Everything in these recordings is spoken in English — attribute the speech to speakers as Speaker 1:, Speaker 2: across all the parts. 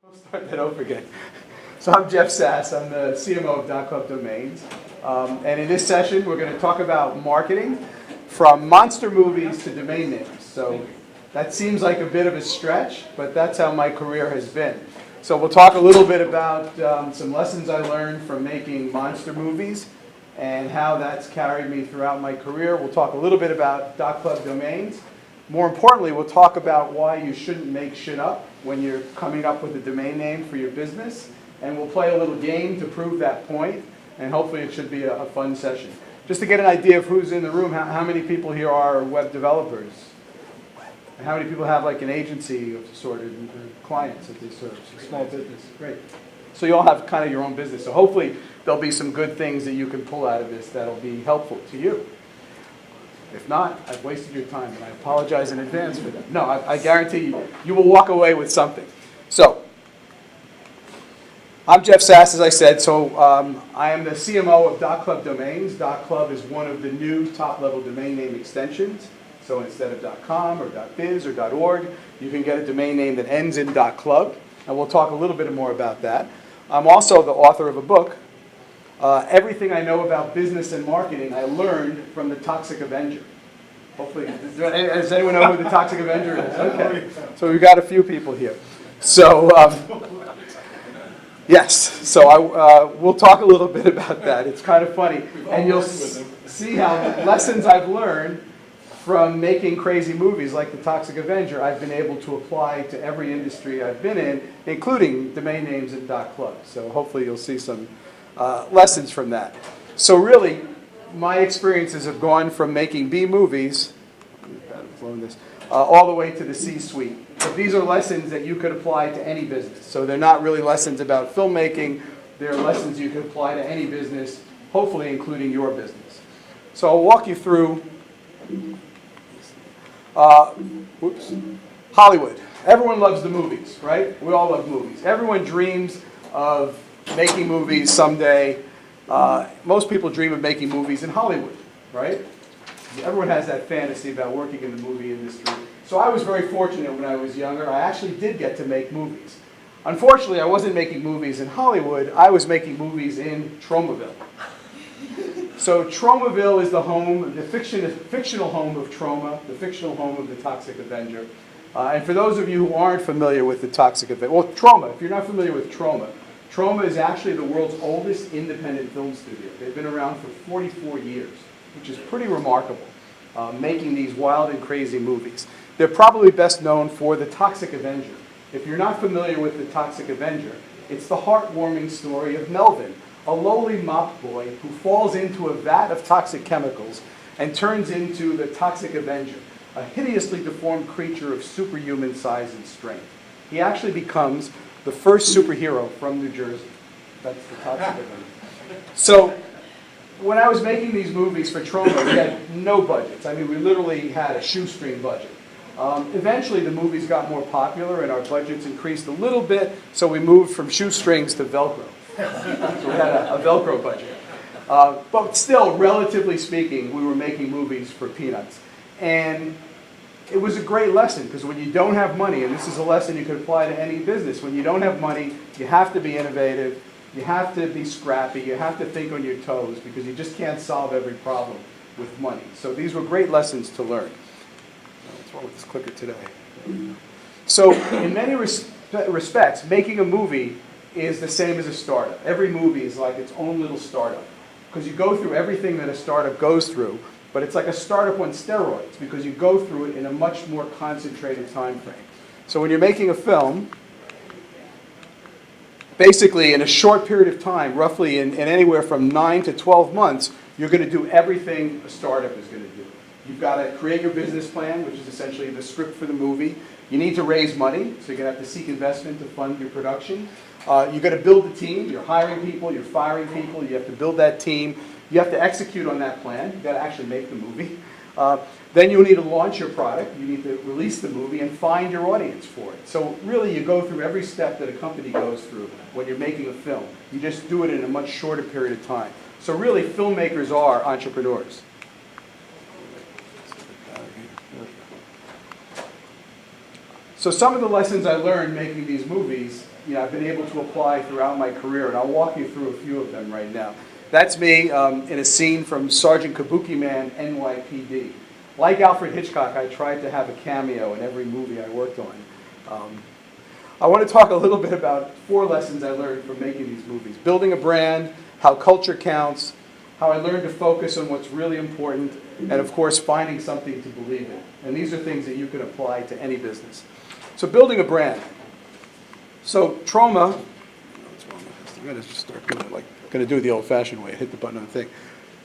Speaker 1: We'll start that over again. So I'm Jeff Sass. I'm the CMO of .club Domains. And in this session, we're going to talk about marketing from monster movies to domain names. So that seems like a bit of a stretch, but that's how my career has been. So we'll talk a little bit about some lessons I learned from making monster movies and how that's carried me throughout my career. We'll talk a little bit about .club Domains. More importantly, we'll talk about why you shouldn't make shit up when you're coming up with a domain name for your business. And we'll play a little game to prove that point. And hopefully it should be a fun session. Just to get an idea of who's in the room, how many people here are web developers? And how many people have like an agency of sort of clients that they serve? So small business, great. So you all have kind of your own business. So hopefully there'll be some good things that you can pull out of this that'll be helpful to you. If not, I've wasted your time, and I apologize in advance for that. No, I guarantee you will walk away with something. So, I'm Jeff Sass, as I said. So, I am the CMO of .club Domains. .club is one of the new top-level domain name extensions. So instead of .com or .biz or .org, you can get a domain name that ends in .club, and we'll talk a little bit more about that. I'm also the author of a book. Everything I know about business and marketing, I learned from the Toxic Avenger. Hopefully, does anyone know who the Toxic Avenger is? Okay, so we've got a few people here. So, yes, so we'll talk a little bit about that. It's kind of funny, and you'll see how lessons I've learned from making crazy movies like the Toxic Avenger, I've been able to apply to every industry I've been in, including domain names at .club. So hopefully you'll see some lessons from that. So really, my experiences have gone from making B movies, all the way to the C-suite. So these are lessons that you could apply to any business. So they're not really lessons about filmmaking. They're lessons you could apply to any business, hopefully including your business. So I'll walk you through Hollywood. Everyone loves the movies, right? We all love movies. Everyone dreams of making movies someday. Most people dream of making movies in Hollywood, right? Everyone has that fantasy about working in the movie industry. So I was very fortunate when I was younger. I actually did get to make movies. Unfortunately, I wasn't making movies in Hollywood. I was making movies in Tromaville. So Tromaville is the home, the fictional home of Troma, the fictional home of the Toxic Avenger. And for those of you who aren't familiar with the Toxic Avenger, well, Troma, if you're not familiar with Troma, Troma is actually the world's oldest independent film studio. They've been around for 44 years, which is pretty remarkable, making these wild and crazy movies. They're probably best known for the Toxic Avenger. If you're not familiar with the Toxic Avenger, it's the heartwarming story of Melvin, a lowly mop boy who falls into a vat of toxic chemicals and turns into the Toxic Avenger, a hideously deformed creature of superhuman size and strength. He actually becomes the first superhero from New Jersey. That's the Toxic Avenger. So when I was making these movies for Troma, we had no budgets. I mean, we literally had a shoestring budget. Eventually, the movies got more popular and our budgets increased a little bit, so we moved from shoestrings to Velcro. So we had a Velcro budget. But still, relatively speaking, we were making movies for peanuts. And it was a great lesson, because when you don't have money, and this is a lesson you could apply to any business, when you don't have money, you have to be innovative, you have to be scrappy, you have to think on your toes, because you just can't solve every problem with money. So these were great lessons to learn. What's wrong with this clicker today? So in many respects, making a movie is the same as a startup. Every movie is like its own little startup, because you go through everything that a startup goes through, but it's like a startup on steroids, because you go through it in a much more concentrated time frame. So when you're making a film, basically in a short period of time, roughly in anywhere from 9 to 12 months, you're going to do everything a startup is going to do. You've got to create your business plan, which is essentially the script for the movie. You need to raise money, so you're going to have to seek investment to fund your production. You've got to build the team. You're hiring people, you're firing people. You have to build that team. You have to execute on that plan. You've got to actually make the movie. Then you'll need to launch your product. You need to release the movie and find your audience for it. So really, you go through every step that a company goes through when you're making a film. You just do it in a much shorter period of time. So really, filmmakers are entrepreneurs. So some of the lessons I learned making these movies, I've been able to apply throughout my career, and I'll walk you through a few of them right now. That's me in a scene from Sergeant Kabuki Man, NYPD. Like Alfred Hitchcock, I tried to have a cameo in every movie I worked on. I want to talk a little bit about 4 lessons I learned from making these movies. Building a brand, how culture counts, how I learned to focus on what's really important, and of course finding something to believe in. And these are things that you can apply to any business. So building a brand. So Trauma, I'm going to start going to do it the old-fashioned way, hit the button on the thing.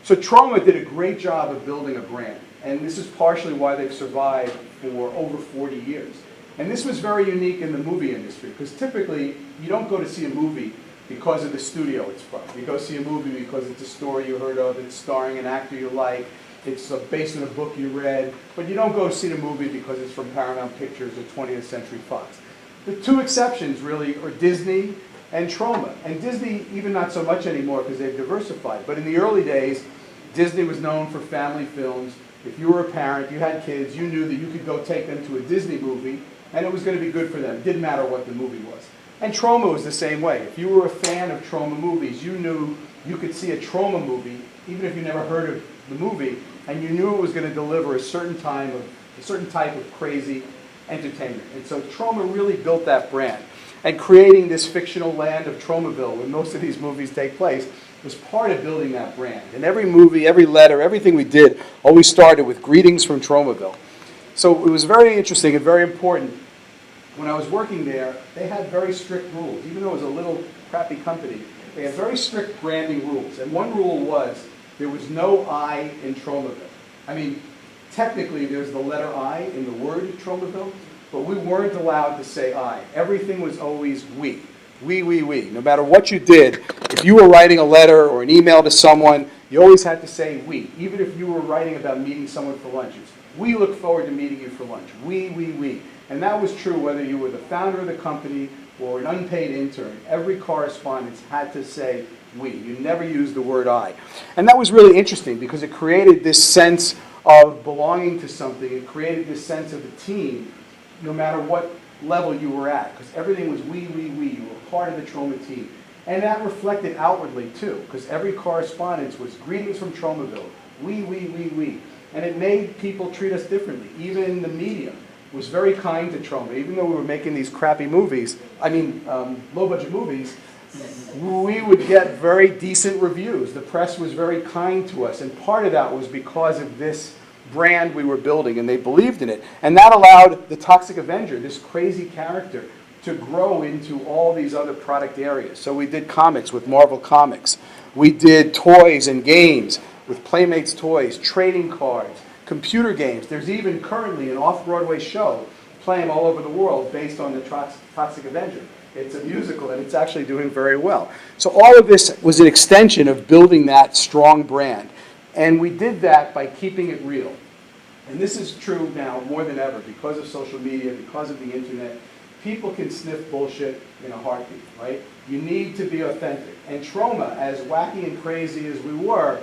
Speaker 1: So Trauma did a great job of building a brand, and this is partially why they've survived for over 40 years. And this was very unique in the movie industry, because typically you don't go to see a movie because of the studio it's from. You go see a movie because it's a story you heard of, it's starring an actor you like, it's based on a book you read, but you don't go see the movie because it's from Paramount Pictures or 20th Century Fox. The 2 exceptions really are Disney and Trauma. And Disney, even not so much anymore because they've diversified, but in the early days, Disney was known for family films. If you were a parent, you had kids, you knew that you could go take them to a Disney movie and it was going to be good for them. It didn't matter what the movie was. And Trauma was the same way. If you were a fan of Trauma movies, you knew you could see a Trauma movie, even if you never heard of the movie, and you knew it was going to deliver a certain type of crazy entertainment. And so Trauma really built that brand. And creating this fictional land of Traumaville, where most of these movies take place, was part of building that brand. And every movie, every letter, everything we did always started with greetings from Traumaville. So it was very interesting and very important. When I was working there, they had very strict rules. Even though it was a little crappy company, they had very strict branding rules. And one rule was there was no I in Traumaville. I mean, technically there's the letter I in the word Traumaville, but we weren't allowed to say I. Everything was always we. We. No matter what you did, if you were writing a letter or an email to someone, you always had to say we. Even if you were writing about meeting someone for lunch, it's, we look forward to meeting you for lunch. We. And that was true whether you were the founder of the company or an unpaid intern. Every correspondence had to say we. You never used the word I. And that was really interesting because it created this sense of belonging to something. It created this sense of a team no matter what level you were at, because everything was we. You were part of the Trauma team. And that reflected outwardly too, because every correspondence was greetings from Traumaville. We. And it made people treat us differently. Even the media was very kind to Trauma. Even though we were making these crappy movies, low-budget movies, we would get very decent reviews. The press was very kind to us, and part of that was because of this brand we were building, and they believed in it. And that allowed the Toxic Avenger, this crazy character, to grow into all these other product areas. So we did comics with Marvel Comics. We did toys and games with Playmates Toys, trading cards, computer games. There's even currently an off-Broadway show playing all over the world based on the Toxic Avenger. It's a musical, and it's actually doing very well. So all of this was an extension of building that strong brand. And we did that by keeping it real. And this is true now more than ever because of social media, because of the internet. People can sniff bullshit in a heartbeat, right? You need to be authentic. And Trauma, as wacky and crazy as we were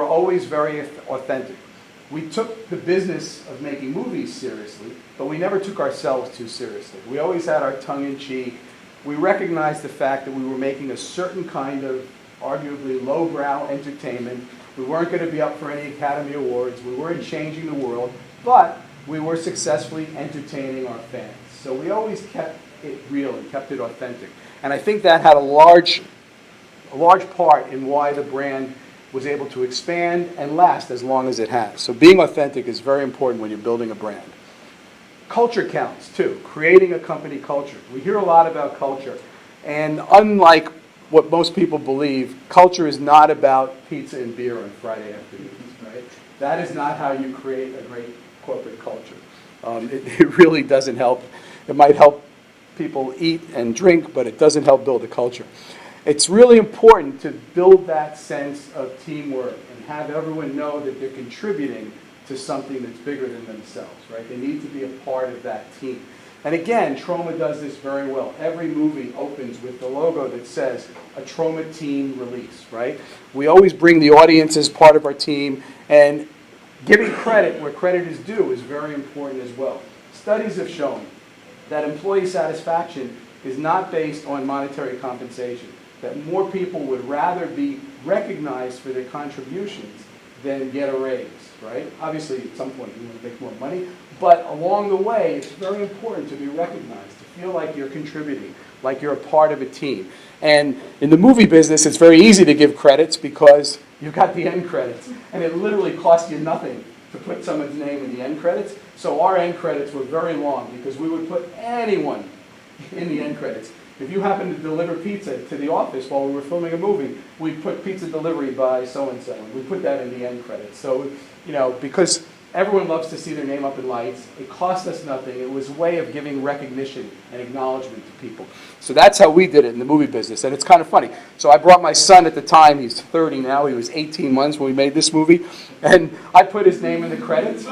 Speaker 1: always very authentic. We took the business of making movies seriously, but we never took ourselves too seriously. We always had our tongue in cheek. We recognized the fact that we were making a certain kind of arguably lowbrow entertainment. We weren't going to be up for any Academy Awards. We weren't changing the world, but we were successfully entertaining our fans. So we always kept it real and kept it authentic. And I think that had a large part in why the brand was able to expand and last as long as it has. So being authentic is very important when you're building a brand. Culture counts too, creating a company culture. We hear a lot about culture, and unlike what most people believe, culture is not about pizza and beer on Friday afternoons, right? That is not how you create a great corporate culture. It really doesn't help. It might help people eat and drink, but it doesn't help build a culture. It's really important to build that sense of teamwork and have everyone know that they're contributing to something that's bigger than themselves, right? They need to be a part of that team. And again, Trauma does this very well. Every movie opens with the logo that says a Trauma team release, right? We always bring the audience as part of our team, and giving credit where credit is due is very important as well. Studies have shown that employee satisfaction is not based on monetary compensation, that more people would rather be recognized for their contributions than get a raise, right? Obviously, at some point you want to make more money, but along the way, it's very important to be recognized, to feel like you're contributing, like you're a part of a team. And in the movie business, it's very easy to give credits because you've got the end credits, and it literally costs you nothing to put someone's name in the end credits. So our end credits were very long because we would put anyone in the end credits. If you happen to deliver pizza to the office while we were filming a movie, we'd put pizza delivery by so-and-so, and we put that in the end credits. So, you know, because everyone loves to see their name up in lights, it cost us nothing. It was a way of giving recognition and acknowledgement to people. So that's how we did it in the movie business, and it's kind of funny. So I brought my son at the time, he's 30 now, he was 18 months when we made this movie, and I put his name in the credits.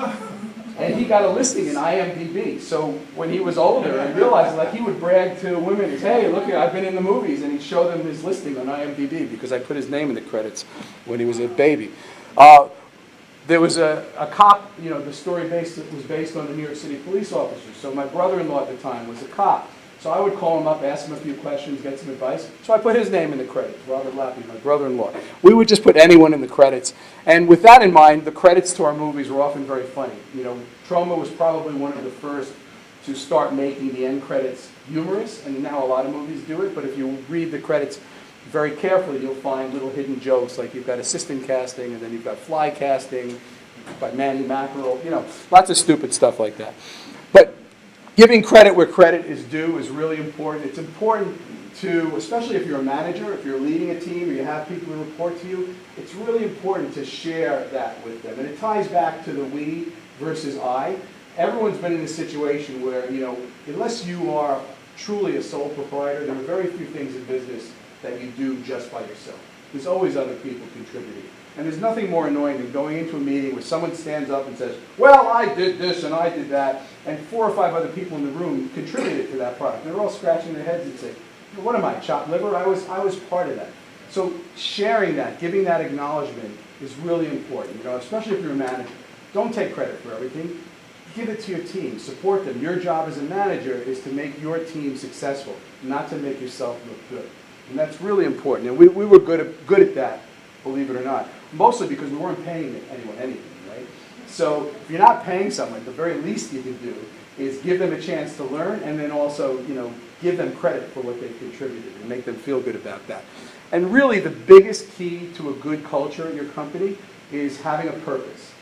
Speaker 1: And he got a listing in IMDb. So when he was older, I realized like he would brag to women, hey, look, I've been in the movies, and he'd show them his listing on IMDb because I put his name in the credits when he was a baby. There was a cop, you know, the story was based on the New York City police officers. So my brother-in-law at the time was a cop. So I would call him up, ask him a few questions, get some advice. So I put his name in the credits, Robert Lappy, my brother-in-law. We would just put anyone in the credits. And with that in mind, the credits to our movies were often very funny. You know, Troma was probably one of the first to start making the end credits humorous, and now a lot of movies do it. But if you read the credits very carefully, you'll find little hidden jokes, like you've got assistant casting, and then you've got fly casting by Manny Mackerel, you know, lots of stupid stuff like that. But giving credit where credit is due is really important. It's important to, especially if you're a manager, if you're leading a team, or you have people who report to you, it's really important to share that with them. And it ties back to the we versus I. Everyone's been in a situation where, you know, unless you are truly a sole proprietor, there are very few things in business that you do just by yourself. There's always other people contributing. And there's nothing more annoying than going into a meeting where someone stands up and says, well, I did this and I did that, and 4 or 5 other people in the room contributed to that product. They're all scratching their heads and saying, what am I, chopped liver? I was part of that. So sharing that, giving that acknowledgement is really important, you know, especially if you're a manager. Don't take credit for everything. Give it to your team. Support them. Your job as a manager is to make your team successful, not to make yourself look good. And that's really important. And we were good at that, believe it or not. Mostly because we weren't paying anyone anything, right? So if you're not paying someone, the very least you can do is give them a chance to learn, and then also, you know, give them credit for what they've contributed and make them feel good about that. And really the biggest key to a good culture at your company is having a purpose.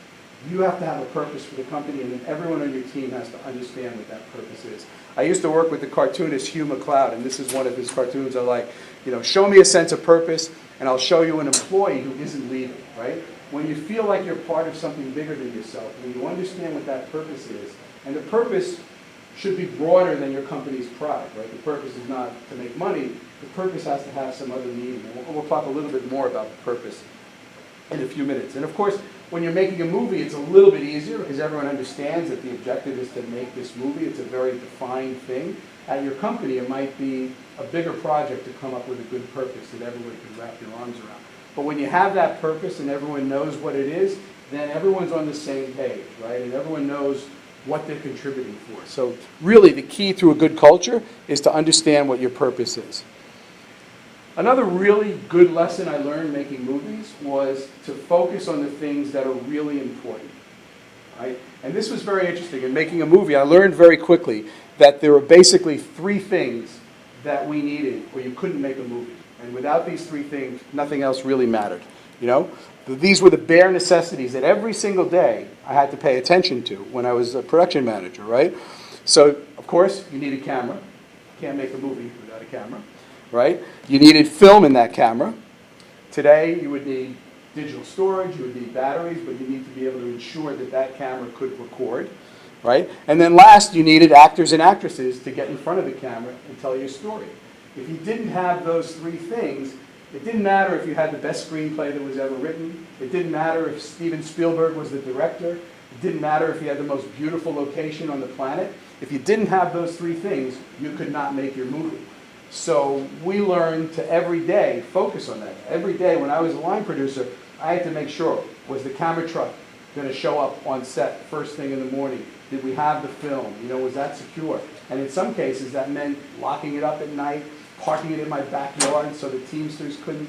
Speaker 1: You have to have a purpose for the company, and then everyone on your team has to understand what that purpose is. I used to work with the cartoonist Hugh McLeod, and this is one of his cartoons I like. You know, show me a sense of purpose, and I'll show you an employee who isn't leaving, right? When you feel like you're part of something bigger than yourself, when you understand what that purpose is, and the purpose should be broader than your company's pride, right? The purpose is not to make money. The purpose has to have some other meaning. And we'll talk a little bit more about the purpose in a few minutes. And of course, when you're making a movie, it's a little bit easier because everyone understands that the objective is to make this movie. It's a very defined thing. At your company, it might be a bigger project to come up with a good purpose that everyone can wrap their arms around. But when you have that purpose and everyone knows what it is, then everyone's on the same page, right? And everyone knows what they're contributing for. So really, the key to a good culture is to understand what your purpose is. Another really good lesson I learned making movies was to focus on the things that are really important, right? And this was very interesting. In making a movie, I learned very quickly that there were basically 3 things that we needed or you couldn't make a movie. And without these 3 things, nothing else really mattered, you know? These were the bare necessities that every single day I had to pay attention to when I was a production manager, right? So, of course, you need a camera. You can't make a movie without a camera. Right? You needed film in that camera. Today, you would need digital storage, you would need batteries, but you need to be able to ensure that that camera could record, right? And then last, you needed actors and actresses to get in front of the camera and tell your story. If you didn't have those 3 things, it didn't matter if you had the best screenplay that was ever written. It didn't matter if Steven Spielberg was the director. It didn't matter if you had the most beautiful location on the planet. If you didn't have those 3 things, you could not make your movie. So we learned to every day focus on that. Every day when I was a line producer, I had to make sure, was the camera truck going to show up on set first thing in the morning? Did we have the film? You know, was that secure? And in some cases, that meant locking it up at night, parking it in my backyard so the Teamsters couldn't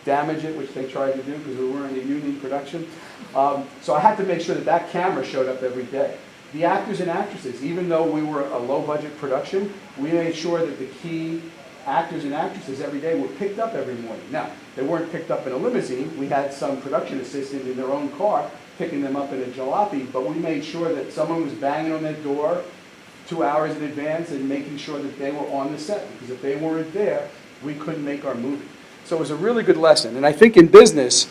Speaker 1: damage it, which they tried to do because we weren't a union production. So I had to make sure that that camera showed up every day. The actors and actresses, even though we were a low-budget production, we made sure that the key actors and actresses every day were picked up every morning. Now, they weren't picked up in a limousine. We had some production assistant in their own car picking them up in a jalopy, but we made sure that someone was banging on their door 2 hours in advance and making sure that they were on the set, because if they weren't there, we couldn't make our movie. So it was a really good lesson. And I think in business,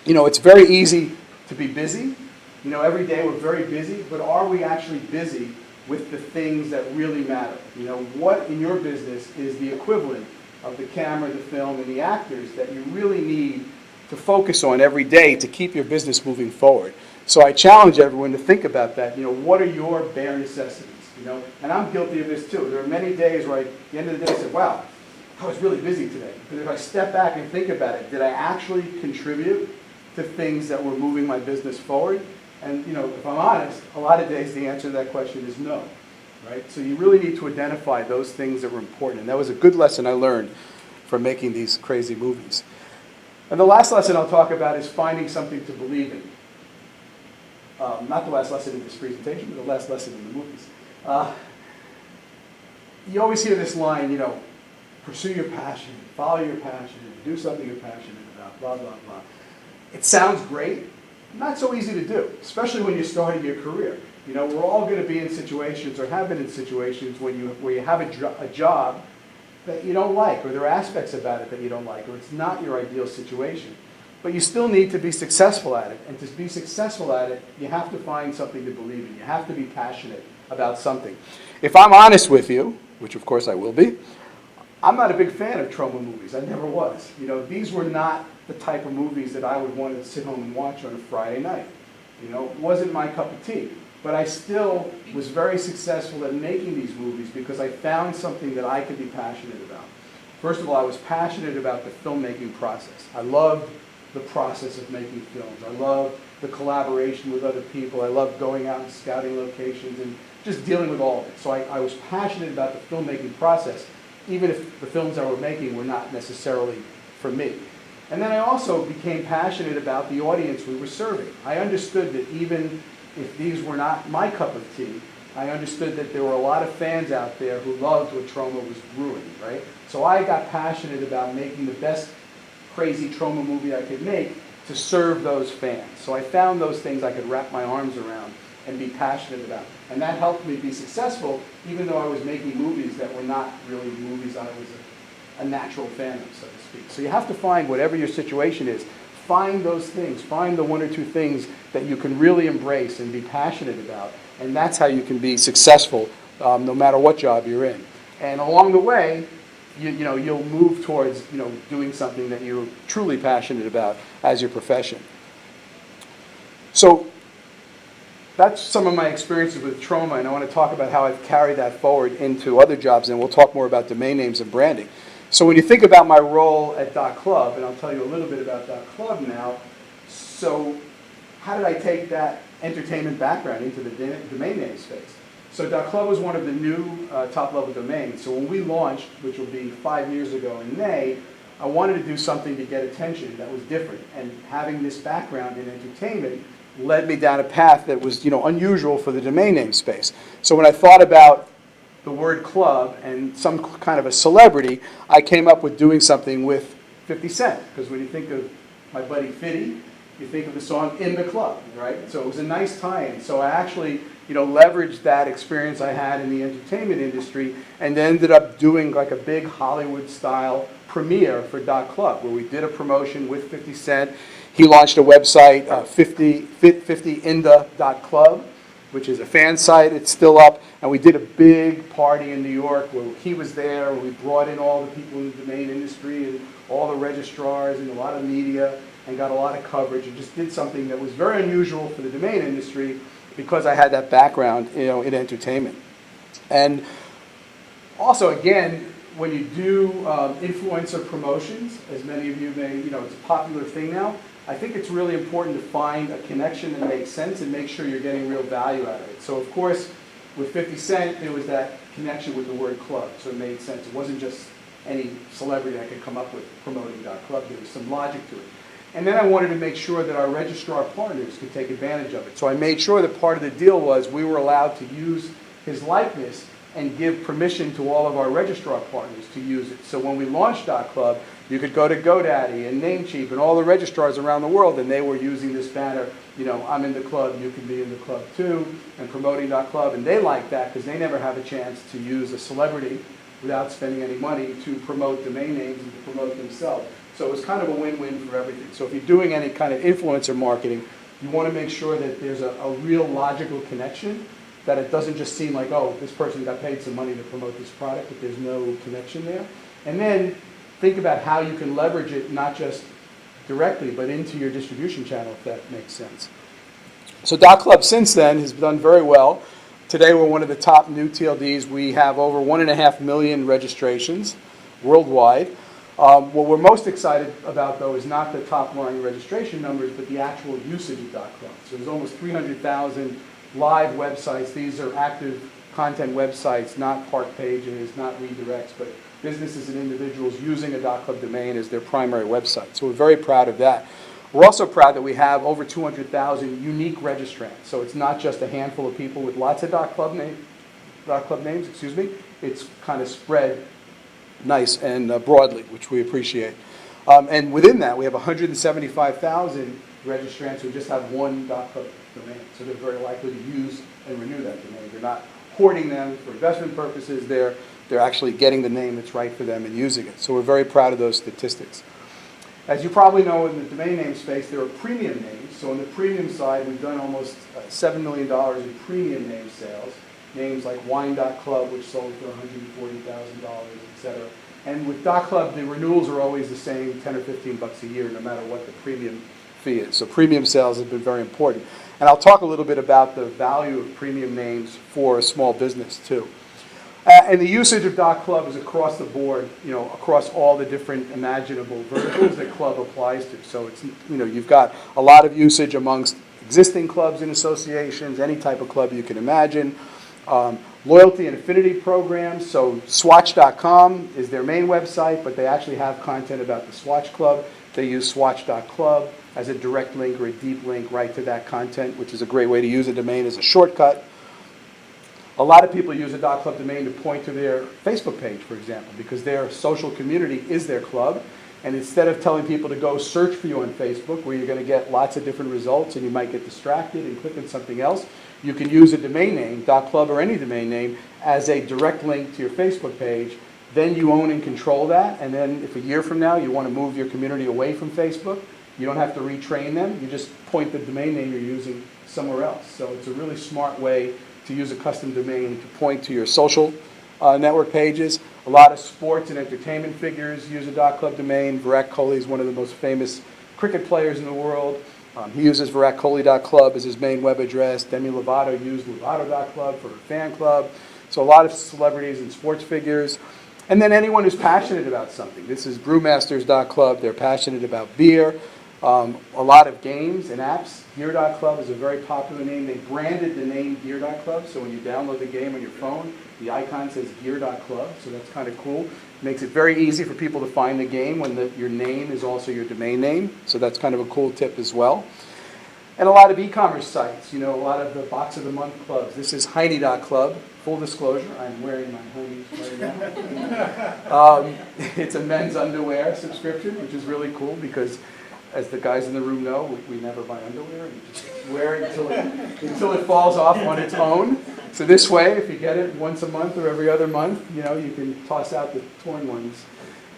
Speaker 1: it's very easy to be busy. Every day we're very busy, but are we actually busy with the things that really matter? What in your business is the equivalent of the camera, the film, and the actors that you really need to focus on every day to keep your business moving forward? So I challenge everyone to think about that. What are your bare necessities? And I'm guilty of this too. There are many days where at the end of the day I say, wow, I was really busy today. But if I step back and think about it, did I actually contribute to things that were moving my business forward? And if I'm honest, a lot of days the answer to that question is no, right? So you really need to identify those things that were important. And that was a good lesson I learned from making these crazy movies. And the last lesson I'll talk about is finding something to believe in. Not the last lesson in this presentation, but the last lesson in the movies. You always hear this line, pursue your passion, follow your passion, do something you're passionate about, blah, blah, blah. It sounds great. Not so easy to do, especially when you're starting your career. We're all going to be in situations, or have been in situations, where you have a job that you don't like, or there are aspects about it that you don't like, or it's not your ideal situation. But you still need to be successful at it. And to be successful at it, you have to find something to believe in. You have to be passionate about something. If I'm honest with you, which of course I will be, I'm not a big fan of trauma movies. I never was. These were not the type of movies that I would want to sit home and watch on a Friday night. It wasn't my cup of tea. But I still was very successful at making these movies because I found something that I could be passionate about. First of all, I was passionate about the filmmaking process. I loved the process of making films. I loved the collaboration with other people. I loved going out and scouting locations and just dealing with all of it. So I was passionate about the filmmaking process, even if the films I were making were not necessarily for me. And then I also became passionate about the audience we were serving. I understood that even if these were not my cup of tea, I understood that there were a lot of fans out there who loved what Troma was brewing, right? So I got passionate about making the best crazy Troma movie I could make to serve those fans. So I found those things I could wrap my arms around and be passionate about. And that helped me be successful, even though I was making movies that were not really movies I was a natural fan of, so to speak. So you have to find, whatever your situation is, find those things. Find the one or two things that you can really embrace and be passionate about. And that's how you can be successful no matter what job you're in. And along the way, you'll move towards doing something that you're truly passionate about as your profession. So that's some of my experiences with Troma, and I want to talk about how I've carried that forward into other jobs, and we'll talk more about domain names and branding. So when you think about my role at .club, and I'll tell you a little bit about .club now, so how did I take that entertainment background into the domain name space? So .club was one of the new top-level domains. So when we launched, which will be 5 years ago in May, I wanted to do something to get attention that was different. And having this background in entertainment led me down a path that was unusual for the domain name space. So when I thought about the word club and some kind of a celebrity, I came up with doing something with 50 Cent. Because when you think of my buddy Fitty, you think of the song In the Club, right? So it was a nice tie-in. So I actually leveraged that experience I had in the entertainment industry and ended up doing like a big Hollywood-style premiere for .club, where we did a promotion with 50 Cent. He launched a website, 50inda.club, which is a fan site. It's still up. And we did a big party in New York where he was there, where we brought in all the people in the domain industry and all the registrars and a lot of media and got a lot of coverage and just did something that was very unusual for the domain industry because I had that background in entertainment. And also, again, when you do influencer promotions, as many of you may, it's a popular thing now, I think it's really important to find a connection that makes sense and make sure you're getting real value out of it. So of course, with 50 Cent, there was that connection with the word club, so it made sense. It wasn't just any celebrity I could come up with promoting .club. There was some logic to it. And then I wanted to make sure that our registrar partners could take advantage of it. So I made sure that part of the deal was we were allowed to use his likeness and give permission to all of our registrar partners to use it. So when we launched .club, you could go to GoDaddy and Namecheap and all the registrars around the world, and they were using this banner, you know, I'm in the club, you can be in the club too, and promoting .club. And they liked that because they never have a chance to use a celebrity without spending any money to promote domain names and to promote themselves. So it was kind of a win-win for everything. So if you're doing any kind of influencer marketing, you want to make sure that there's a real logical connection, that it doesn't just seem like, oh, this person got paid some money to promote this product, but there's no connection there. And then think about how you can leverage it, not just directly, but into your distribution channel, if that makes sense. So .club since then has done very well. Today we're one of the top new TLDs. We have over 1.5 million registrations worldwide. What we're most excited about, though, is not the top-line registration numbers, but the actual usage of .club. So there's almost 300,000 live websites. These are active content websites, not park pages, not redirects, but businesses and individuals using a .club domain as their primary website. So we're very proud of that. We're also proud that we have over 200,000 unique registrants. So it's not just a handful of people with lots of .club names, It's kind of spread nice and broadly, which we appreciate. And within that, we have 175,000 registrants who just have one .club domain. So they're very likely to use and renew that domain. They're not hoarding them for investment purposes. They're actually getting the name that's right for them and using it. So we're very proud of those statistics. As you probably know, in the domain name space, there are premium names. So on the premium side, we've done almost $7 million in premium name sales. Names like Wine.club, which sold for $140,000, etc. And with .club, the renewals are always the same, 10 or 15 bucks a year, no matter what the premium fee is. So premium sales have been very important. And I'll talk a little bit about the value of premium names for a small business, too. And the usage of .club is across the board, you know, across all the different imaginable verticals that club applies to. So it's, you know, you've got a lot of usage amongst existing clubs and associations, any type of club you can imagine. Loyalty and affinity programs. So Swatch.com is their main website, but they actually have content about the Swatch Club. They use Swatch.club as a direct link or a deep link right to that content, which is a great way to use a domain as a shortcut. A lot of people use a .club domain to point to their Facebook page, for example, because their social community is their club. And instead of telling people to go search for you on Facebook, where you're going to get lots of different results and you might get distracted and click on something else, you can use a domain name, .club or any domain name, as a direct link to your Facebook page. Then you own and control that. And then if a year from now you want to move your community away from Facebook, you don't have to retrain them. You just point the domain name you're using somewhere else. So it's a really smart way to use a custom domain to point to your social network pages. A lot of sports and entertainment figures use a .club domain. Virat Kohli is one of the most famous cricket players in the world. He uses viratkohli.club as his main web address. Demi Lovato used lovato.club for her fan club. So a lot of celebrities and sports figures. And then anyone who's passionate about something. This is brewmasters.club. They're passionate about beer. A lot of games and apps. Gear.club is a very popular name. They branded the name Gear.club, so when you download the game on your phone, the icon says Gear.club, so that's kind of cool. Makes it very easy for people to find the game when your name is also your domain name, so that's kind of a cool tip as well. And a lot of e-commerce sites, you know, a lot of the Box of the Month clubs. This is Heine.club. Full disclosure, I'm wearing my Heine right now. It's a men's underwear subscription, which is really cool because, as the guys in the room know, we never buy underwear. We just wear it until it falls off on its own. So this way, if you get it once a month or every other month, you know, you can toss out the torn ones.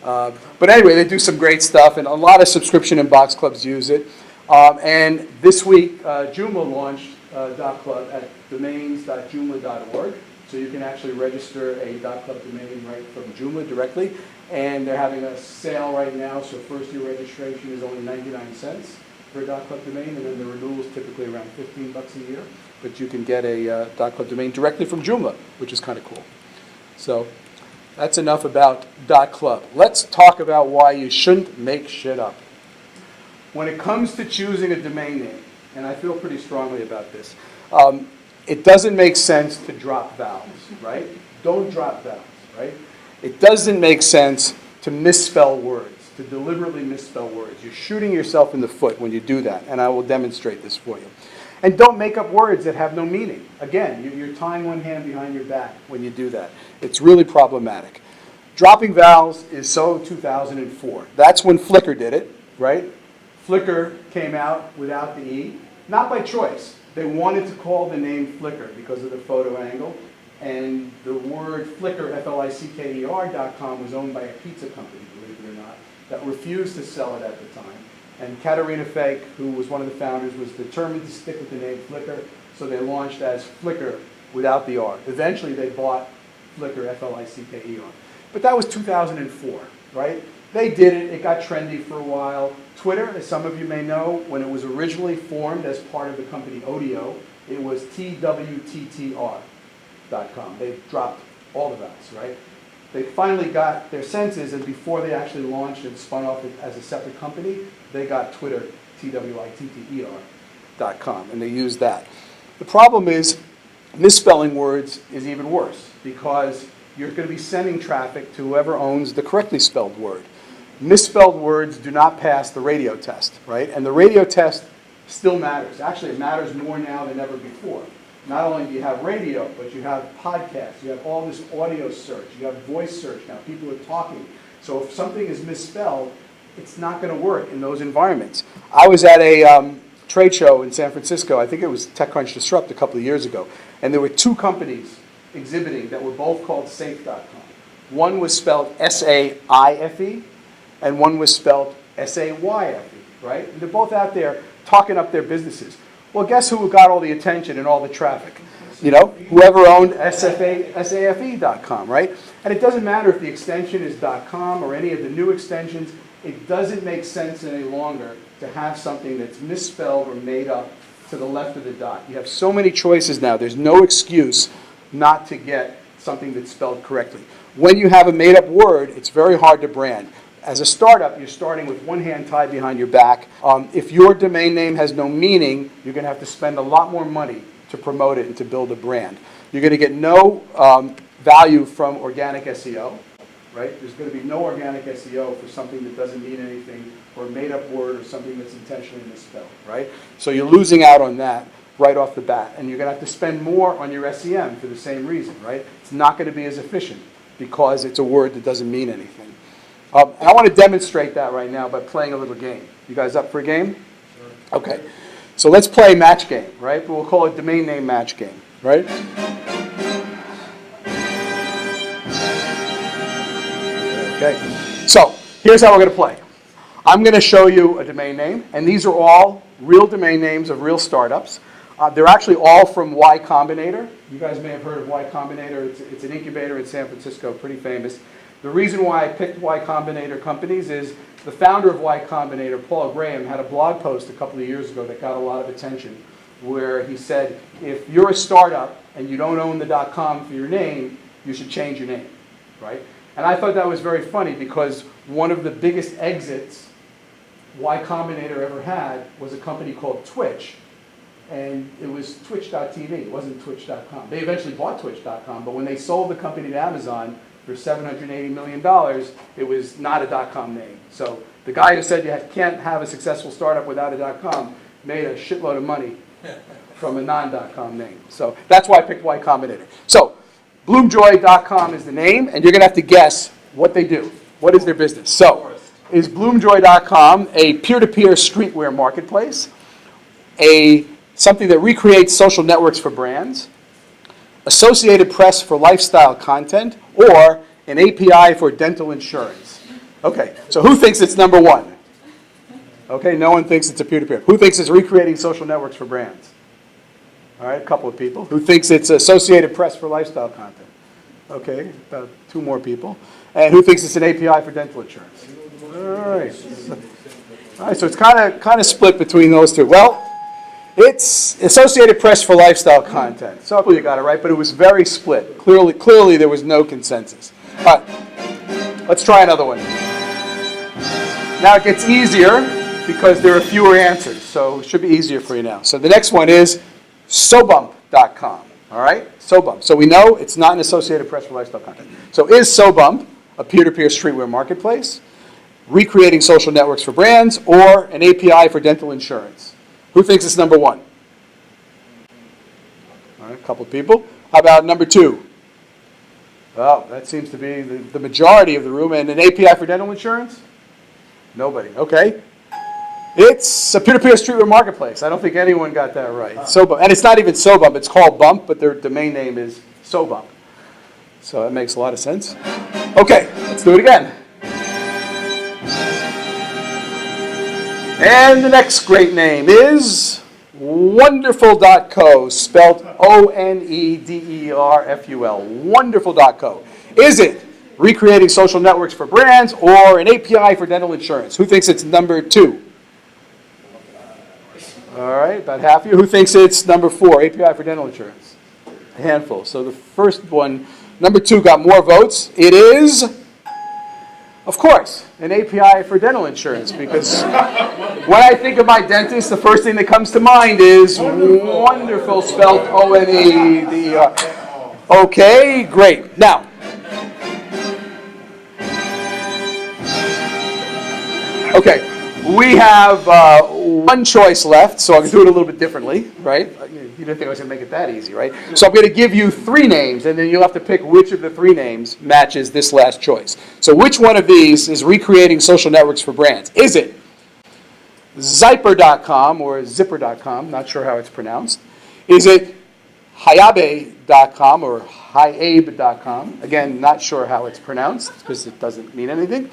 Speaker 1: But anyway, they do some great stuff, and a lot of subscription and box clubs use it. And this week, Joomla launched .club at domains.joomla.org. So you can actually register a .club domain right from Joomla directly. And they're having a sale right now, so first year registration is only 99 cents for a .club domain, and then the renewal is typically around 15 bucks a year. But you can get a .club domain directly from Joomla, which is kind of cool. So that's enough about .club. Let's talk about why you shouldn't make shit up. When it comes to choosing a domain name, and I feel pretty strongly about this, it doesn't make sense to drop vowels, right? Don't drop vowels, right? It doesn't make sense to misspell words, to deliberately misspell words. You're shooting yourself in the foot when you do that, and I will demonstrate this for you. And don't make up words that have no meaning. Again, you're tying one hand behind your back when you do that. It's really problematic. Dropping vowels is so 2004. That's when Flickr did it, right? Flickr came out without the E, not by choice. They wanted to call the name Flickr because of the photo angle, and the word Flickr, Flicker.com, was owned by a pizza company, believe it or not, that refused to sell it at the time. And Katarina Fake, who was one of the founders, was determined to stick with the name Flickr, so they launched as Flickr without the R. Eventually, they bought Flickr, Flicker. But that was 2004, right? They did it. It got trendy for a while. Twitter, as some of you may know, when it was originally formed as part of the company Odeo, it was TWTTR.com. They dropped all the vowels, right? They finally got their senses, and before they actually launched and spun off as a separate company, they got Twitter, TWITTER.com, and they used that. The problem is, misspelling words is even worse, because you're going to be sending traffic to whoever owns the correctly spelled word. Misspelled words do not pass the radio test, right? And the radio test still matters. Actually, it matters more now than ever before. Not only do you have radio, but you have podcasts, you have all this audio search, you have voice search now, people are talking. So if something is misspelled, it's not going to work in those environments. I was at a trade show in San Francisco, I think it was TechCrunch Disrupt a couple of years ago, and there were two companies exhibiting that were both called Safe.com. One was spelled S-A-I-F-E, and one was spelled S-A-Y-F-E, right? And they're both out there talking up their businesses. Well, guess who got all the attention and all the traffic? You know, whoever owned SAFE.com, right? And it doesn't matter if the extension is .com or any of the new extensions. It doesn't make sense any longer to have something that's misspelled or made up to the left of the dot. You have so many choices now. There's no excuse not to get something that's spelled correctly. When you have a made-up word, it's very hard to brand. As a startup, you're starting with one hand tied behind your back. If your domain name has no meaning, you're going to have to spend a lot more money to promote it and to build a brand. You're going to get no value from organic SEO, right? There's going to be no organic SEO for something that doesn't mean anything, or a made-up word, or something that's intentionally misspelled, right? So you're losing out on that right off the bat, and you're going to have to spend more on your SEM for the same reason, right? It's not going to be as efficient because it's a word that doesn't mean anything. And I want to demonstrate that right now by playing a little game. You guys up for a game? Sure. Okay. So let's play match game, right? But we'll call it domain name match game, right? Okay. So here's how we're going to play. I'm going to show you a domain name, and these are all real domain names of real startups. They're actually all from Y Combinator. You guys may have heard of Y Combinator. It's an incubator in San Francisco, pretty famous. The reason why I picked Y Combinator companies is the founder of Y Combinator, Paul Graham, had a blog post a couple of years ago that got a lot of attention, where he said, if you're a startup and you don't own the .com for your name, you should change your name, right? And I thought that was very funny because one of the biggest exits Y Combinator ever had was a company called Twitch, and it was Twitch.tv, it wasn't Twitch.com. They eventually bought Twitch.com, but when they sold the company to Amazon for $780 million, it was not a .com name. So the guy who said you can't have a successful startup without a .com made a shitload of money from a non-.com name. So that's why I picked Y Combinator. So Bloomjoy.com is the name, and you're going to have to guess what they do. What is their business? So is Bloomjoy.com a peer-to-peer streetwear marketplace, something that recreates social networks for brands, Associated Press for lifestyle content, or an API for dental insurance? Okay, so who thinks it's number one? Okay, no one thinks it's a peer-to-peer. Who thinks it's recreating social networks for brands? All right, a couple of people. Who thinks it's Associated Press for lifestyle content? Okay, about two more people. And who thinks it's an API for dental insurance? All right, so it's kind of split between those two. Well, it's Associated Press for lifestyle content. So you got it right, but it was very split. Clearly there was no consensus. All right, let's try another one. Now it gets easier because there are fewer answers, so it should be easier for you now. So the next one is Sobump.com. All right, SoBump. So we know it's not an Associated Press for lifestyle content. So is SoBump a peer-to-peer streetwear marketplace, recreating social networks for brands, or an API for dental insurance? Who thinks it's number one? All right, a couple of people. How about number two? Oh, that seems to be the majority of the room. And an API for dental insurance? Nobody. Okay. It's a peer-to-peer streetwear marketplace. I don't think anyone got that right. SoBump. And it's not even SoBump. It's called Bump, but their domain name is SoBump. So that makes a lot of sense. Okay, let's do it again. And the next great name is Wonderful.co, spelled Onederful. Wonderful.co. Is it recreating social networks for brands or an API for dental insurance? Who thinks it's number two? All right, about half of you. Who thinks it's number four, API for dental insurance? A handful. So the first one, number two, got more votes. It is, of course, an API for dental insurance, because when I think of my dentist, the first thing that comes to mind is wonderful, spelled O-N-E-D-E-R. Okay, great. Now, okay, we have one choice left, so I'm going to do it a little bit differently, right? You didn't think I was going to make it that easy, right? So I'm going to give you three names, and then you'll have to pick which of the three names matches this last choice. So which one of these is recreating social networks for brands? Is it Zyper.com or Zipper.com? Not sure how it's pronounced. Is it Hayabe.com or Hyabe.com? Again, not sure how it's pronounced because it doesn't mean anything.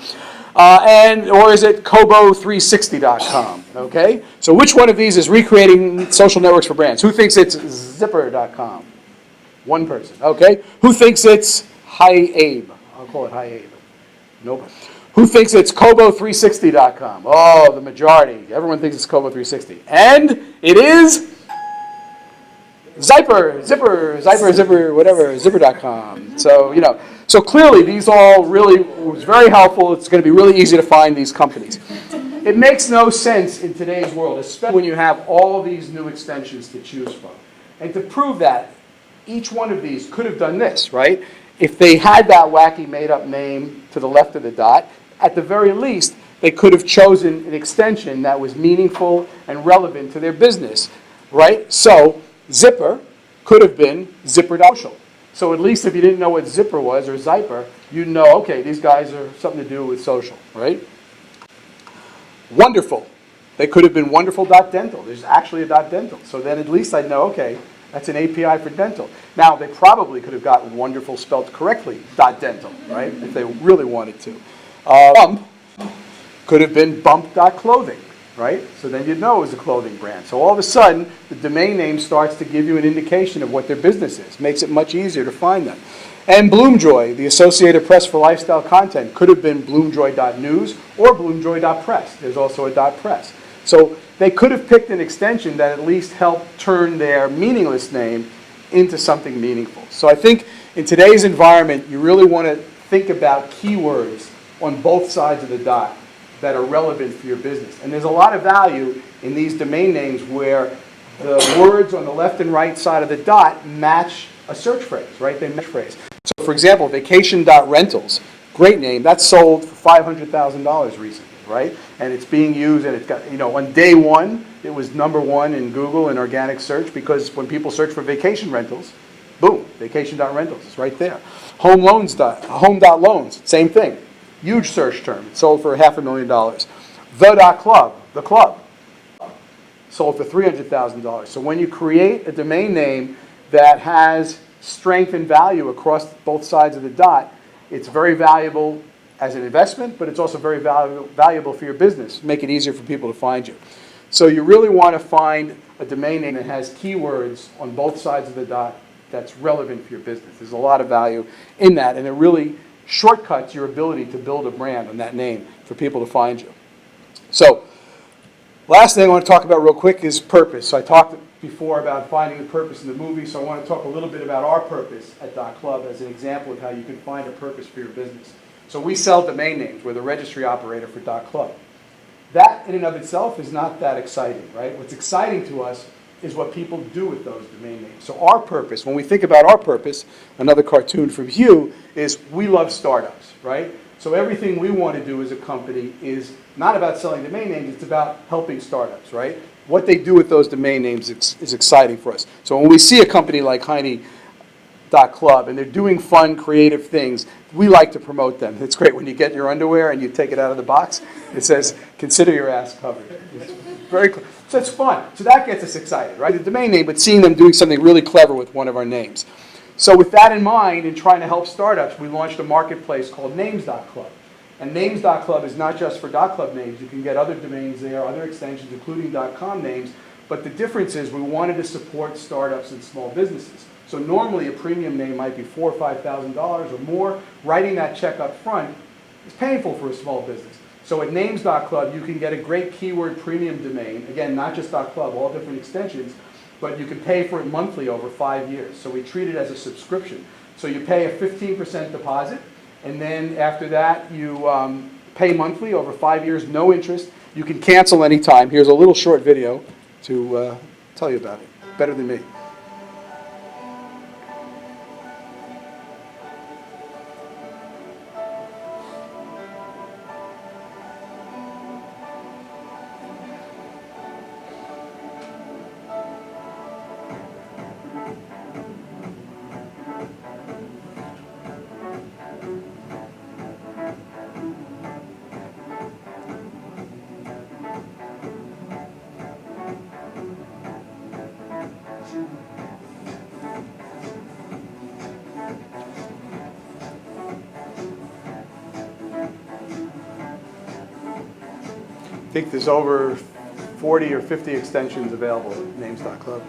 Speaker 1: Or is it Kobo360.com? Okay? So which one of these is recreating social networks for brands? Who thinks it's Zipper.com? One person. Okay? Who thinks it's Hyabe? I'll call it Hyabe. Nope. Who thinks it's Kobo360.com? Oh, the majority. Everyone thinks it's Kobo360. And it is Zipper, whatever, Zipper.com. So, so clearly these all really was very helpful. It's going to be really easy to find these companies. It makes no sense in today's world, especially when you have all these new extensions to choose from. And to prove that, each one of these could have done this, right? If they had that wacky made-up name to the left of the dot, at the very least, they could have chosen an extension that was meaningful and relevant to their business, right? So Zipper could have been Zipper.social. So at least if you didn't know what Zipper was or Zyper, you'd know, okay, these guys are something to do with social, right? Wonderful. They could have been Wonderful.dental. There's actually a .dental. So then at least I'd know, okay, that's an API for dental. Now, they probably could have gotten Wonderful spelled correctly, .dental, right, if they really wanted to. Bump could have been Bump.clothing, right? So then you'd know it was a clothing brand. So all of a sudden, the domain name starts to give you an indication of what their business is. Makes it much easier to find them. And Bloomjoy, the Associated Press for lifestyle content, could have been Bloomjoy.news or Bloomjoy.press. There's also a .press. So they could have picked an extension that at least helped turn their meaningless name into something meaningful. So I think in today's environment, you really want to think about keywords on both sides of the dot that are relevant for your business. And there's a lot of value in these domain names where the words on the left and right side of the dot match a search phrase, right? They match phrase. So for example, vacation.rentals, great name, that's sold for $500,000 recently, right? And it's being used, and it's got, on day one, it was number one in Google in organic search because when people search for vacation rentals, boom, vacation.rentals is right there. Home.loans, same thing. Huge search term. It sold for $500,000. The.club, the club, sold for $300,000. So when you create a domain name that has strength and value across both sides of the dot, it's very valuable as an investment, but it's also very valuable for your business. Make it easier for people to find you. So you really want to find a domain name that has keywords on both sides of the dot that's relevant for your business. There's a lot of value in that, and it really shortcuts your ability to build a brand on that name for people to find you. So, last thing I want to talk about real quick is purpose. So I talked before about finding the purpose in the movie, so I want to talk a little bit about our purpose at .club as an example of how you can find a purpose for your business. So we sell domain names. We're the registry operator for .club. That in and of itself is not that exciting, right? What's exciting to us is what people do with those domain names. So our purpose, when we think about our purpose, another cartoon from Hugh, is we love startups, right? So everything we want to do as a company is not about selling domain names, it's about helping startups, right? What they do with those domain names is exciting for us. So when we see a company like Club and they're doing fun, creative things, we like to promote them. It's great when you get your underwear and you take it out of the box. It says, consider your ass covered. It's very cool. So it's fun. So that gets us excited, right? The domain name, but seeing them doing something really clever with one of our names. So with that in mind, and trying to help startups, we launched a marketplace called Names.Club. And Names.Club is not just for .club names. You can get other domains there, other extensions, including .com names. But the difference is we wanted to support startups and small businesses. So normally a premium name might be $4,000 or $5,000 or more. Writing that check up front is painful for a small business. So at Names.Club, you can get a great keyword premium domain. Again, not just .club, all different extensions. But you can pay for it monthly over 5 years. So we treat it as a subscription. So you pay a 15% deposit, and then after that you pay monthly over 5 years, no interest. You can cancel anytime. Here's a little short video to tell you about it. Better than me. I think there's over 40 or 50 extensions available at Names.Club.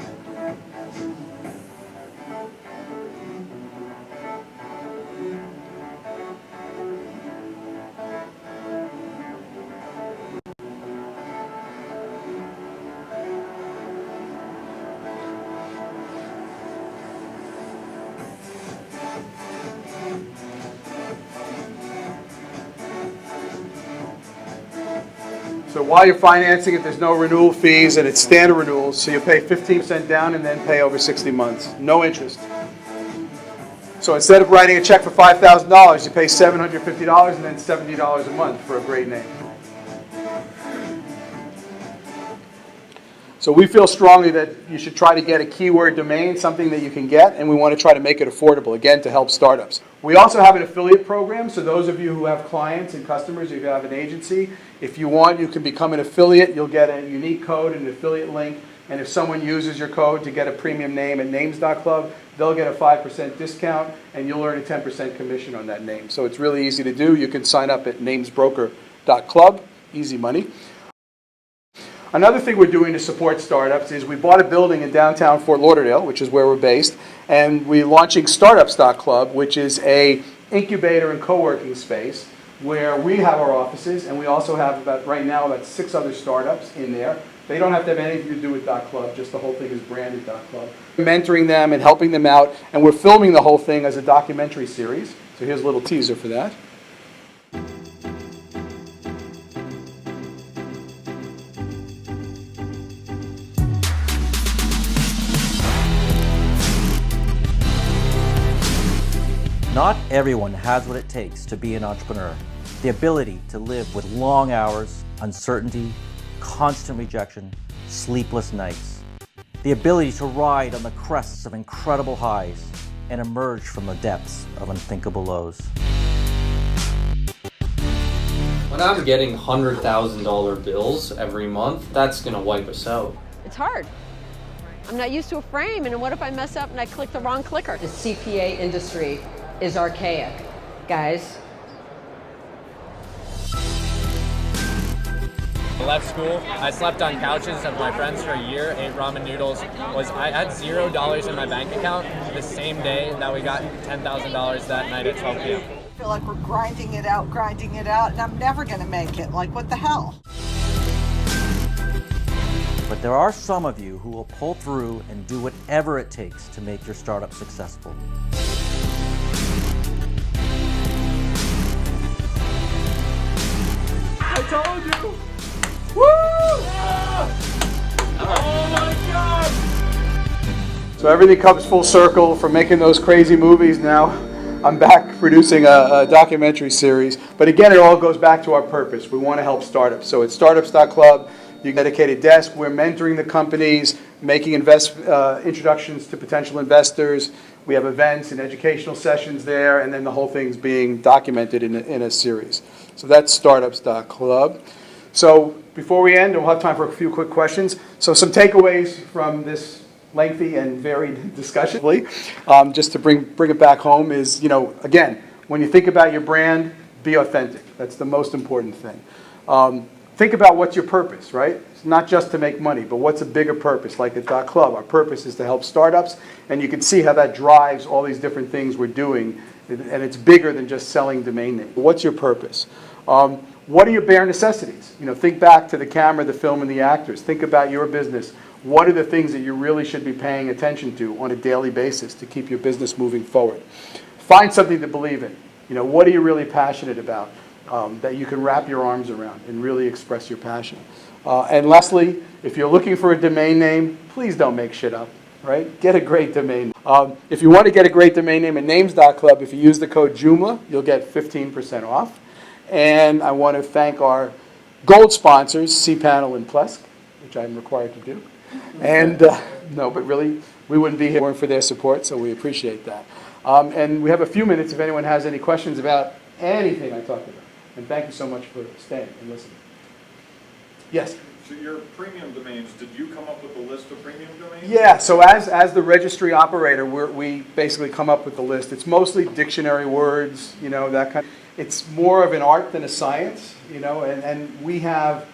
Speaker 1: So while you're financing it, there's no renewal fees, and it's standard renewals. So you pay 15% down and then pay over 60 months. No interest. So instead of writing a check for $5,000, you pay $750 and then $70 a month for a great name. So we feel strongly that you should try to get a keyword domain, something that you can get, and we want to try to make it affordable, again, to help startups. We also have an affiliate program, so those of you who have clients and customers, if you have an agency, if you want, you can become an affiliate. You'll get a unique code and an affiliate link, and if someone uses your code to get a premium name at Names.Club, they'll get a 5% discount, and you'll earn a 10% commission on that name. So it's really easy to do. You can sign up at namesbroker.club, easy money. Another thing we're doing to support startups is we bought a building in downtown Fort Lauderdale, which is where we're based, and we're launching Startups.Club, which is a incubator and co-working space where we have our offices, and we also have right now about 6 other startups in there. They don't have to have anything to do with .club, just the whole thing is branded .club. Mentoring them and helping them out, and we're filming the whole thing as a documentary series. So here's a little teaser for that.
Speaker 2: Not everyone has what it takes to be an entrepreneur. The ability to live with long hours, uncertainty, constant rejection, sleepless nights. The ability to ride on the crests of incredible highs and emerge from the depths of unthinkable lows.
Speaker 3: When I'm getting $100,000 bills every month, that's gonna wipe us out.
Speaker 4: It's hard. I'm not used to a frame, and what if I mess up and I click the wrong clicker?
Speaker 5: The CPA industry is archaic, guys.
Speaker 6: I left school, I slept on couches with my friends for a year, ate ramen noodles. I had $0 in my bank account the same day that we got $10,000 that night at 12 p.m.
Speaker 7: I feel like we're grinding it out, and I'm never gonna make it. Like, what the hell?
Speaker 2: But there are some of you who will pull through and do whatever it takes to make your startup successful.
Speaker 1: I told you! Woo! Yeah! Oh my God! So everything comes full circle from making those crazy movies. Now I'm back producing a documentary series. But again, it all goes back to our purpose. We want to help startups. So it's startups.club. You get a dedicated desk. We're mentoring the companies, making introductions to potential investors. We have events and educational sessions there, and then the whole thing's being documented in a series. So that's startups.club. So before we end, we'll have time for a few quick questions. So some takeaways from this lengthy and varied discussion, just to bring it back home is, again, when you think about your brand, be authentic. That's the most important thing. Think about what's your purpose, right? It's not just to make money, but what's a bigger purpose? Like at .club, our purpose is to help startups, and you can see how that drives all these different things we're doing, and it's bigger than just selling domain names. What's your purpose? What are your bare necessities? Think back to the camera, the film, and the actors. Think about your business. What are the things that you really should be paying attention to on a daily basis to keep your business moving forward? Find something to believe in. What are you really passionate about that you can wrap your arms around and really express your passion? And lastly, if you're looking for a domain name, please don't make shit up, right? Get a great domain name. If you want to get a great domain name at names.club, if you use the code JOOMLA, you'll get 15% off. And I want to thank our gold sponsors, cPanel and Plesk, which I'm required to do. And no, but really, we wouldn't be here if it weren't for their support, so we appreciate that. And we have a few minutes if anyone has any questions about anything I talked about. And thank you so much for staying and listening. Yes?
Speaker 8: So your premium domains, did you come up with a list of premium domains?
Speaker 1: Yeah, so as the registry operator, we basically come up with the list. It's mostly dictionary words, that kind of. It's more of an art than a science, and we have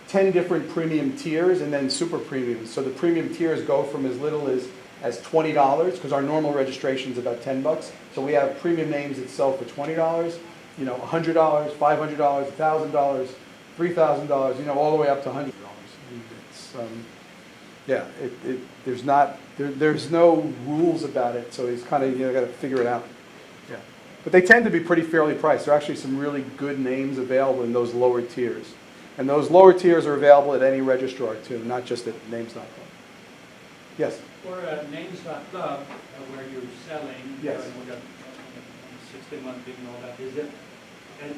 Speaker 1: 10 different premium tiers and then super premiums. So the premium tiers go from as little as $20, because our normal registration is about $10. So we have premium names that sell for $20, $100, $500, $1,000, $3,000, all the way up to $100. It's there's no rules about it, so it's kind of got to figure it out. Yeah, but they tend to be pretty fairly priced. There are actually some really good names available in those lower tiers. And those lower tiers are available at any registrar, too, not just at names.club. Yes?
Speaker 9: For names.club, where you're selling,
Speaker 1: yes.
Speaker 9: With a 60-month thing and all that, is it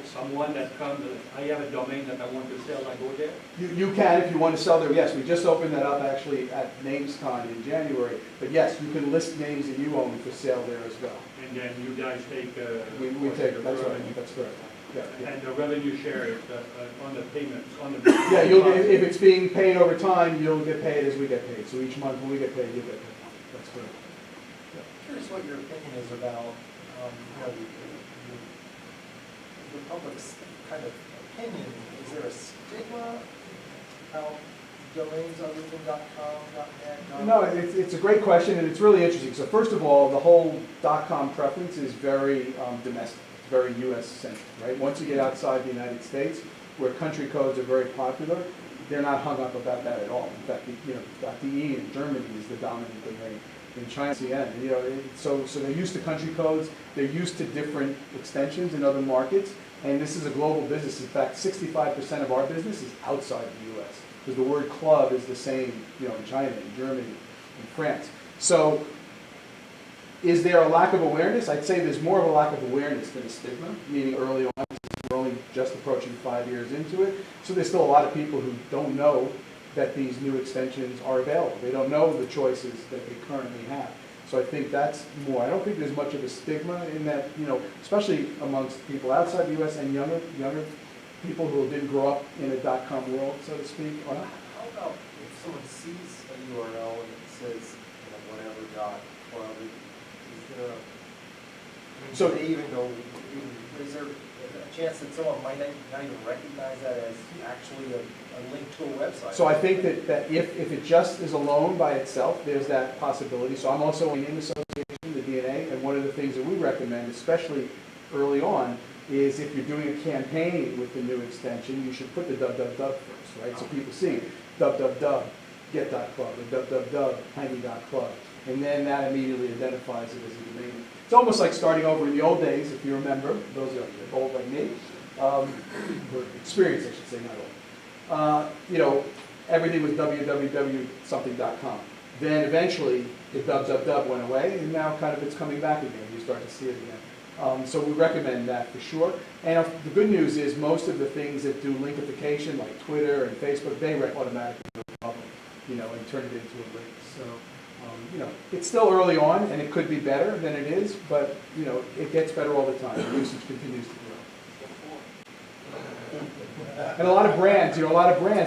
Speaker 9: someone that comes, I have a domain that I want to sell, I go there?
Speaker 1: You can if you want to sell there, yes. We just opened that up actually at NamesCon in January. But yes, you can list names that you own for sale there as well.
Speaker 9: And then you guys take...
Speaker 1: we take it, that's right, that's correct. Yeah, yeah.
Speaker 9: And the revenue share is on the payments, on the...
Speaker 1: Yeah, if it's being paid over time, you'll get paid as we get paid. So each month when we get paid, you get paid. That's correct.
Speaker 10: Yeah. Curious what your opinion is about the public's kind of opinion. Is there a stigma about domains other than .com, .net?
Speaker 1: No, it's a great question, and it's really interesting. So first of all, the whole .com preference is very domestic. Very U.S.-centric, right? Once you get outside the United States, where country codes are very popular, they're not hung up about that at all. In fact, .de in Germany is the dominant domain. In China, CN. So they're used to country codes. They're used to different extensions in other markets, and this is a global business. In fact, 65% of our business is outside the U.S. because the word club is the same, in China, in Germany, in France. So. Is there a lack of awareness? I'd say there's more of a lack of awareness than a stigma, meaning early on, we're only just approaching 5 years into it. So there's still a lot of people who don't know that these new extensions are available. They don't know the choices that they currently have. So I think that's more. I don't think there's much of a stigma in that, especially amongst people outside the U.S. and younger people who didn't grow up in a .com world, so to speak.
Speaker 10: How about if someone sees a URL and it says, whatever .club,
Speaker 1: so
Speaker 10: do they even go, is there a chance that someone might not even recognize that as actually a link to a website?
Speaker 1: So I think that if it just is alone by itself, there's that possibility. So I'm also in the association, the DNA, and one of the things that we recommend, especially early on, is if you're doing a campaign with the new extension, you should put the www first, right? So people see www get.club or www tiny.club. And then that immediately identifies it as a domain. It's almost like starting over in the old days, if you remember, those are old like me, or experienced, I should say, not old. Everything was www something.com. Then eventually, the dub went away, and now kind of it's coming back again. You start to see it again. So we recommend that for sure. And the good news is most of the things that do linkification, like Twitter and Facebook, they automatically go public, and turn it into a link. So, it's still early on, and it could be better than it is, but, it gets better all the time. The usage continues to grow. And a lot of brands,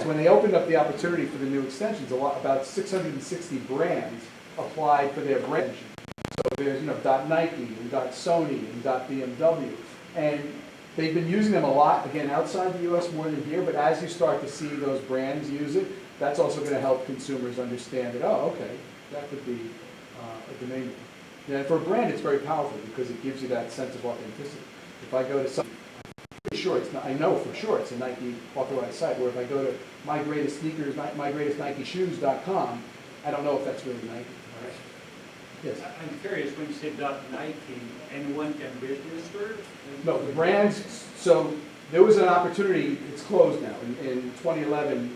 Speaker 1: when they opened up the opportunity for the new extensions, about 660 brands applied for their brand. So there's, .Nike and .Sony and .BMW. And they've been using them a lot, again, outside the U.S. more than here, but as you start to see those brands use it, that's also going to help consumers understand that, oh, okay, that could be a domain name. And for a brand, it's very powerful because it gives you that sense of authenticity. If I go to some, I know for sure it's a Nike authorized site, where if I go to mygreatestNikeshoes.com, I don't know if that's really Nike. Right? Yes.
Speaker 9: I'm curious, when you say .Nike, anyone can register?
Speaker 1: No, the brands, so there was an opportunity, it's closed now, in 2011,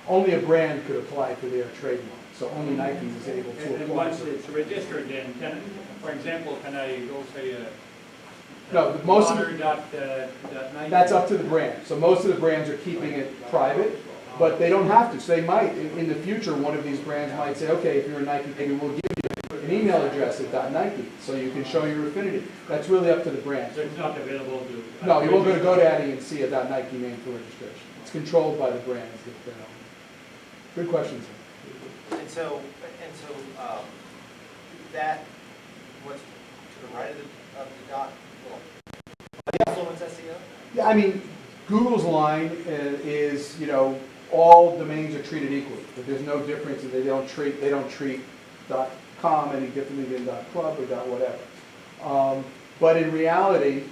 Speaker 1: only a brand could apply for their trademark, so only Nike is able to apply.
Speaker 9: And once it's registered, then for example, can I go say
Speaker 1: no, most of
Speaker 9: Nike?
Speaker 1: That's up to the brand. So most of the brands are keeping it private, but they don't have to. So they might, in the future, one of these brands might say, okay, if you're a Nike, maybe we'll give you an email address at .Nike, so you can show your affinity. That's really up to the brand.
Speaker 9: So it's not available to...
Speaker 1: No, you won't go to GoDaddy and see a .Nike name for registration. It's controlled by the brands. Good questions.
Speaker 11: And so that, what's to the right of the dot, influence SEO?
Speaker 1: Yeah, I mean, Google's line is, all domains are treated equally. That there's no difference, and they don't treat .com any differently than .club or .whatever. But in reality,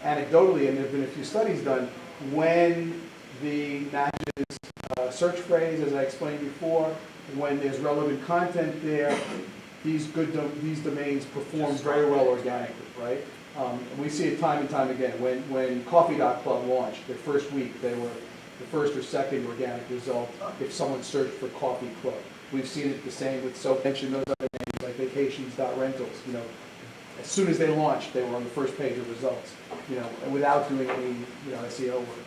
Speaker 1: anecdotally, and there have been a few studies done, when the matches search phrase, as I explained before, when there's relevant content there, these domains perform very well organically, right? We see it time and time again. When Coffee.Club launched, their first week, they were the first or second organic result if someone searched for Coffee Club. We've seen it the same with so mentioned those other names like Vacations.Rentals. As soon as they launched, they were on the first page of results, and without doing any SEO work.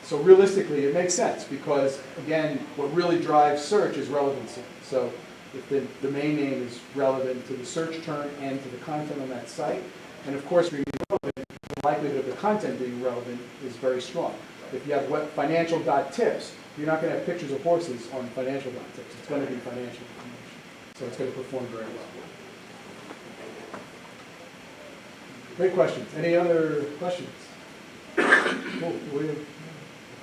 Speaker 1: So realistically, it makes sense because, again, what really drives search is relevancy. So if the domain name is relevant to the search term and to the content on that site, and of course, being relevant, the likelihood of the content being relevant is very strong. If you have financial.tips, you're not going to have pictures of horses on financial.tips. It's going to be financial information. So it's going to perform very well. Great questions. Any other questions? Cool.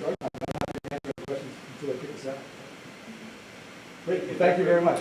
Speaker 1: I'm not going to answer any questions until I pick this out. Great. Thank you very much.